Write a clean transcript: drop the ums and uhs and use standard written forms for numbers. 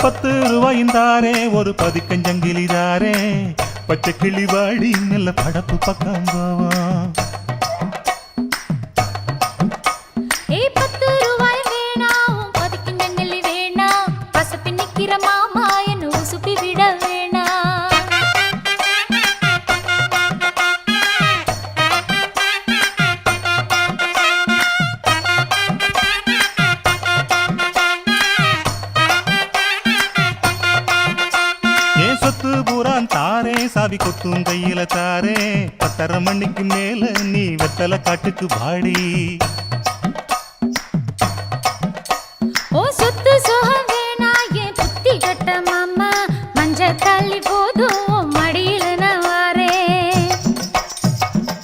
10 ரூபாயும் தாரே ஒரு பதிக்கஞ்சங்கிலி தாரே பச்சை கிளி வாடி நல்ல படப்பு பக்கம் போவோம். 10 ரூபாய் வேணாம் பதிக்கஞ்சங்கிலி வேணாம் பசப்பி நிக்கிற மாமா என்ன உசுப்பி விட வேணாம். சொத்து பூரான் தாரே சாவி கொத்தும் கையில தாரே 10:30 மணிக்கு மேல நீ வெத்தலை காட்டுக்கு வாடி.